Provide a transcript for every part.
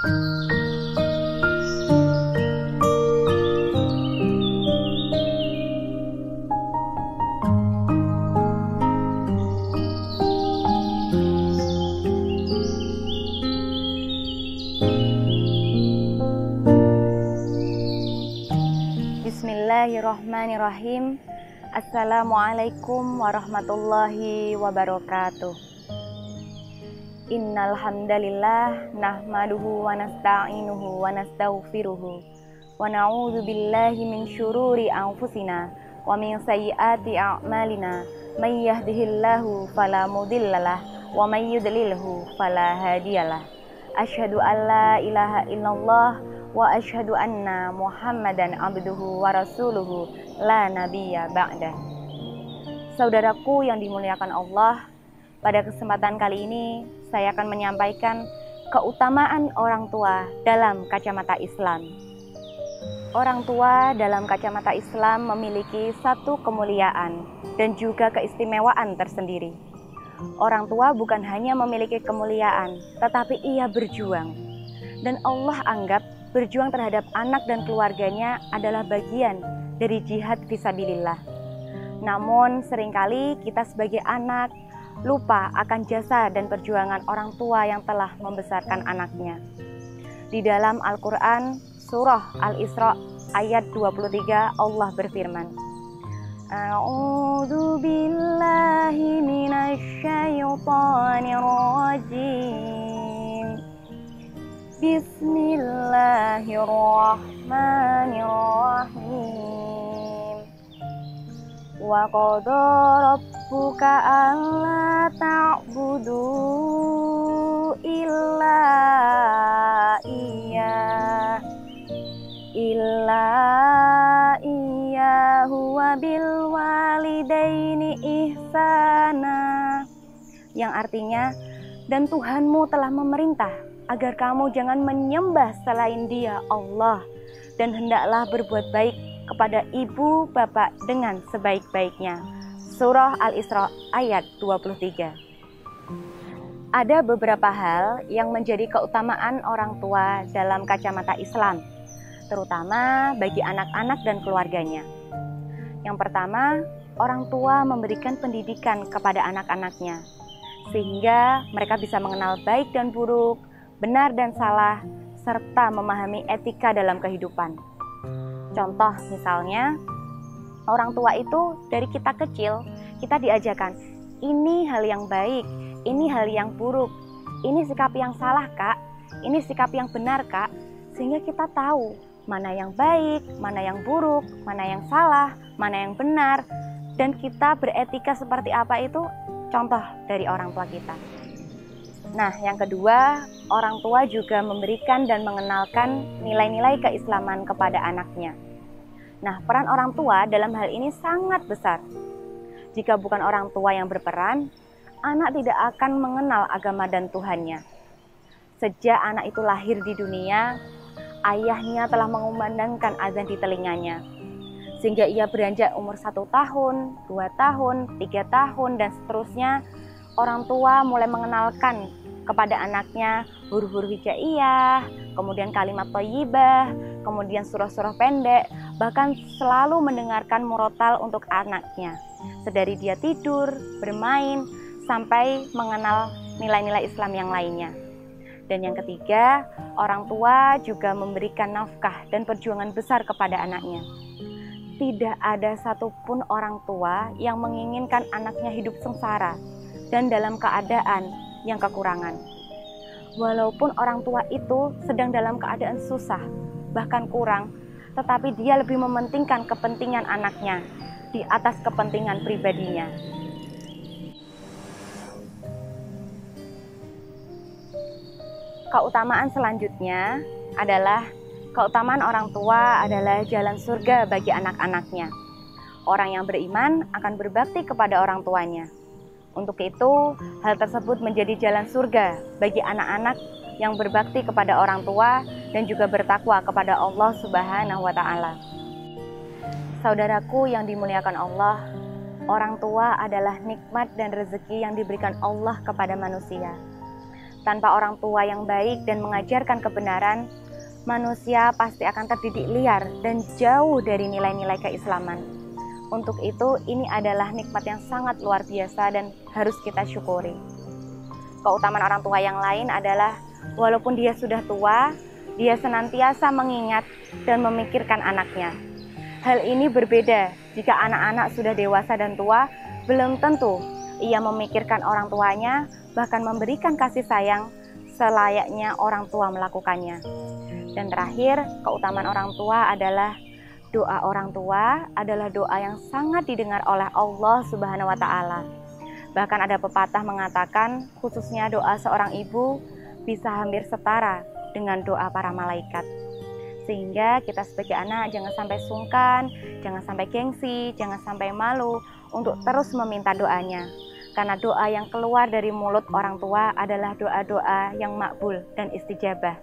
Bismillahirrahmanirrahim. Assalamualaikum warahmatullahi wabarakatuh. Innal hamdalillah nahmaduhu wa nasta'inuhu wa nastaghfiruhu wa na'udzu billahi min syururi anfusina wa min sayyiati a'malina. May yahdihillahu fala mudhillalah wa may yudlilhu fala hadiyalah. Asyhadu an la ilaha illallah wa asyhadu anna Muhammadan abduhu wa rasuluhu la nabiyya ba'dah. Saudaraku yang dimuliakan Allah, pada kesempatan kali ini saya akan menyampaikan keutamaan orang tua dalam kacamata Islam. Orang tua dalam kacamata Islam memiliki satu kemuliaan dan juga keistimewaan tersendiri. Orang tua bukan hanya memiliki kemuliaan, tetapi ia berjuang. Dan Allah anggap berjuang terhadap anak dan keluarganya adalah bagian dari jihad fisabilillah. Namun seringkali kita sebagai anak lupa akan jasa dan perjuangan orang tua yang telah membesarkan anaknya. Di dalam Al-Quran, surah Al-Isra ayat 23, Allah berfirman, A'udzu billahi minasy syaithanir rajim. Bismillahirrahmanirrahim. Wa qada rabbuka alla ta'budu illa iyyahu wa bil walidaini ihsana, yang artinya, dan Tuhanmu telah memerintah agar kamu jangan menyembah selain Dia, Allah, dan hendaklah berbuat baik kepada ibu bapak dengan sebaik-baiknya. Surah Al-Isra ayat 23. Ada beberapa hal yang menjadi keutamaan orang tua dalam kacamata Islam, terutama bagi anak-anak dan keluarganya. Yang pertama, orang tua memberikan pendidikan kepada anak-anaknya, sehingga mereka bisa mengenal baik dan buruk, benar dan salah, serta memahami etika dalam kehidupan. Contoh misalnya, orang tua itu dari kita kecil, kita diajarkan, ini hal yang baik, ini hal yang buruk, ini sikap yang salah kak, ini sikap yang benar kak, sehingga kita tahu mana yang baik, mana yang buruk, mana yang salah, mana yang benar, dan kita beretika seperti apa itu contoh dari orang tua kita. Nah, yang kedua, orang tua juga memberikan dan mengenalkan nilai-nilai keislaman kepada anaknya. Nah, peran orang tua dalam hal ini sangat besar. Jika bukan orang tua yang berperan, anak tidak akan mengenal agama dan Tuhannya. Sejak anak itu lahir di dunia, ayahnya telah mengumandangkan azan di telinganya. Sehingga ia beranjak umur 1 tahun, 2 tahun, 3 tahun, dan seterusnya, orang tua mulai mengenalkan kepada anaknya huruf-huruf hijaiyah, kemudian kalimat thayyibah, kemudian surah-surah pendek, bahkan selalu mendengarkan murotal untuk anaknya. Sedari dia tidur, bermain, sampai mengenal nilai-nilai Islam yang lainnya. Dan yang ketiga, orang tua juga memberikan nafkah dan perjuangan besar kepada anaknya. Tidak ada satupun orang tua yang menginginkan anaknya hidup sengsara dan dalam keadaan yang kekurangan. Walaupun orang tua itu sedang dalam keadaan susah, bahkan kurang, tetapi dia lebih mementingkan kepentingan anaknya di atas kepentingan pribadinya. Keutamaan selanjutnya adalah keutamaan orang tua adalah jalan surga bagi anak-anaknya. Orang yang beriman akan berbakti kepada orang tuanya. Untuk itu, hal tersebut menjadi jalan surga bagi anak-anak yang berbakti kepada orang tua dan juga bertakwa kepada Allah Subhanahu wa Ta'ala. Saudaraku yang dimuliakan Allah, orang tua adalah nikmat dan rezeki yang diberikan Allah kepada manusia. Tanpa orang tua yang baik dan mengajarkan kebenaran, manusia pasti akan terdidik liar dan jauh dari nilai-nilai keislaman. Untuk itu, ini adalah nikmat yang sangat luar biasa dan harus kita syukuri. Keutamaan orang tua yang lain adalah, walaupun dia sudah tua, dia senantiasa mengingat dan memikirkan anaknya. Hal ini berbeda jika anak-anak sudah dewasa dan tua, belum tentu ia memikirkan orang tuanya, bahkan memberikan kasih sayang selayaknya orang tua melakukannya. Dan terakhir, keutamaan orang tua adalah doa orang tua adalah doa yang sangat didengar oleh Allah Subhanahu wa Ta'ala. Bahkan ada pepatah mengatakan, khususnya doa seorang ibu bisa hampir setara dengan doa para malaikat. Sehingga kita sebagai anak jangan sampai sungkan, jangan sampai gengsi, jangan sampai malu untuk terus meminta doanya. Karena doa yang keluar dari mulut orang tua adalah doa-doa yang makbul dan istijabah.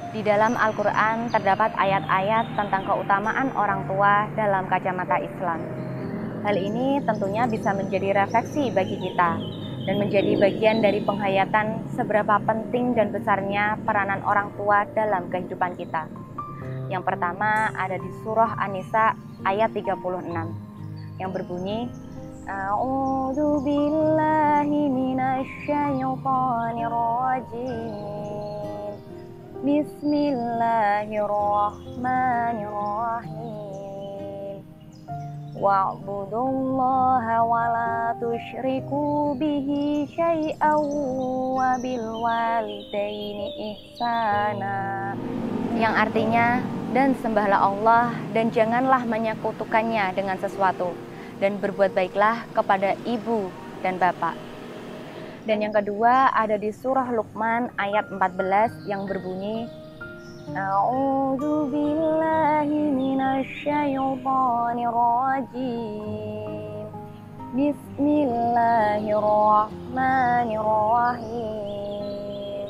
Di dalam Al-Quran terdapat ayat-ayat tentang keutamaan orang tua dalam kacamata Islam. Hal ini tentunya bisa menjadi refleksi bagi kita dan menjadi bagian dari penghayatan seberapa penting dan besarnya peranan orang tua dalam kehidupan kita. Yang pertama ada di surah An-Nisa ayat 36 yang berbunyi, A'udzu billahi minasyaitonir rajim. Bismillahirrahmanirrahim. Wa'budullaha wa la tusyriku bihi syai'an wa bil walidaini ihsana. Yang artinya, dan sembahlah Allah dan janganlah menyekutukannya dengan sesuatu, dan berbuat baiklah kepada ibu dan bapak. Dan yang kedua ada di surah Luqman ayat 14 yang berbunyi, A'udzu billahi minasyaitonir rajim. Bismillahirrahmanirrahim.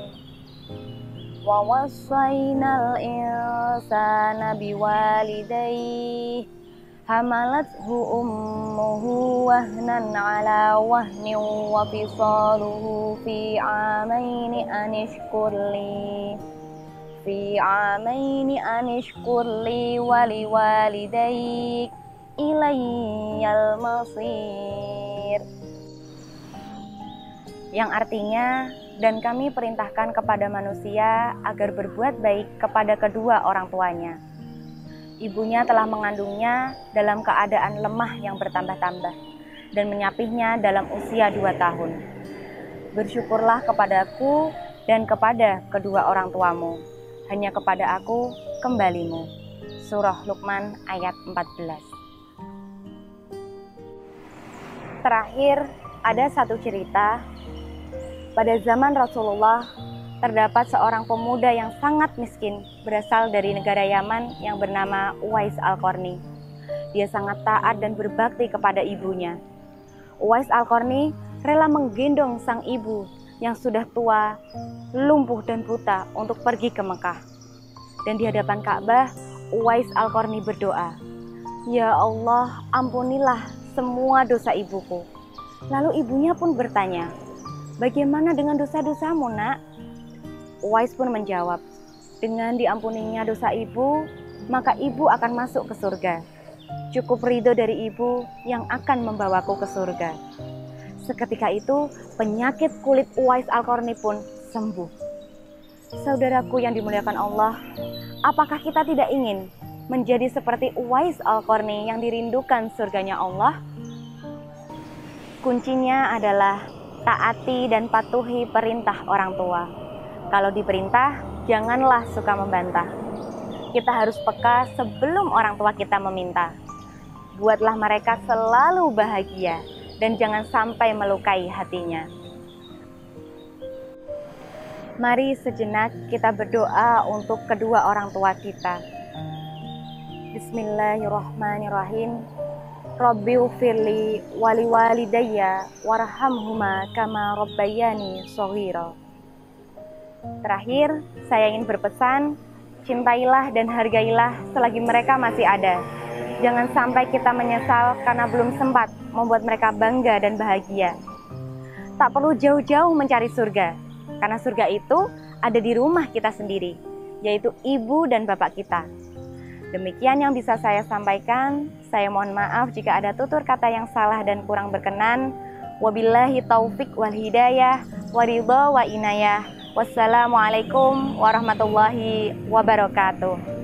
Wa wassaynal insana biwalidayhi hamalathu ummuhu wahnan ala wahnin wa fisaluhu fi amaini anishkurli wa liwalidayk ilayyal masir. Yang artinya, dan kami perintahkan kepada manusia agar berbuat baik kepada kedua orang tuanya. Ibunya telah mengandungnya dalam keadaan lemah yang bertambah-tambah dan menyapihnya dalam usia 2 tahun. Bersyukurlah kepadaku dan kepada kedua orang tuamu. Hanya kepada aku kembalimu. Surah Luqman ayat 14. Terakhir, ada satu cerita. Pada zaman Rasulullah, terdapat seorang pemuda yang sangat miskin berasal dari negara Yaman yang bernama Uwais Al-Qarni. Dia sangat taat dan berbakti kepada ibunya. Uwais Al-Qarni rela menggendong sang ibu yang sudah tua, lumpuh dan buta untuk pergi ke Mekah. Dan di hadapan Ka'bah, Uwais Al-Qarni berdoa, "Ya Allah, ampunilah semua dosa ibuku." Lalu ibunya pun bertanya, "Bagaimana dengan dosa-dosamu, Nak?" Uwais pun menjawab, "Dengan diampuninya dosa ibu, maka ibu akan masuk ke surga. Cukup ridho dari ibu yang akan membawaku ke surga." Seketika itu, penyakit kulit Uwais Al-Qarni pun sembuh. Saudaraku yang dimuliakan Allah, apakah kita tidak ingin menjadi seperti Uwais Al-Qarni yang dirindukan surganya Allah? Kuncinya adalah taati dan patuhi perintah orang tua. Kalau diperintah, janganlah suka membantah. Kita harus peka sebelum orang tua kita meminta. Buatlah mereka selalu bahagia dan jangan sampai melukai hatinya. Mari sejenak kita berdoa untuk kedua orang tua kita. Bismillahirrahmanirrahim. Rabbighfirli wali walidayya warhamhuma kama rabbayani shaghira. Terakhir, saya ingin berpesan, cintailah dan hargailah selagi mereka masih ada. Jangan sampai kita menyesal karena belum sempat membuat mereka bangga dan bahagia. tak perlu jauh-jauh mencari surga, karena surga itu ada di rumah kita sendiri, yaitu ibu dan bapak kita. Demikian yang bisa saya sampaikan. Saya mohon maaf jika ada tutur kata yang salah dan kurang berkenan. Wabillahi taufik wal hidayah, waridho wa inayah. Wassalamualaikum warahmatullahi wabarakatuh.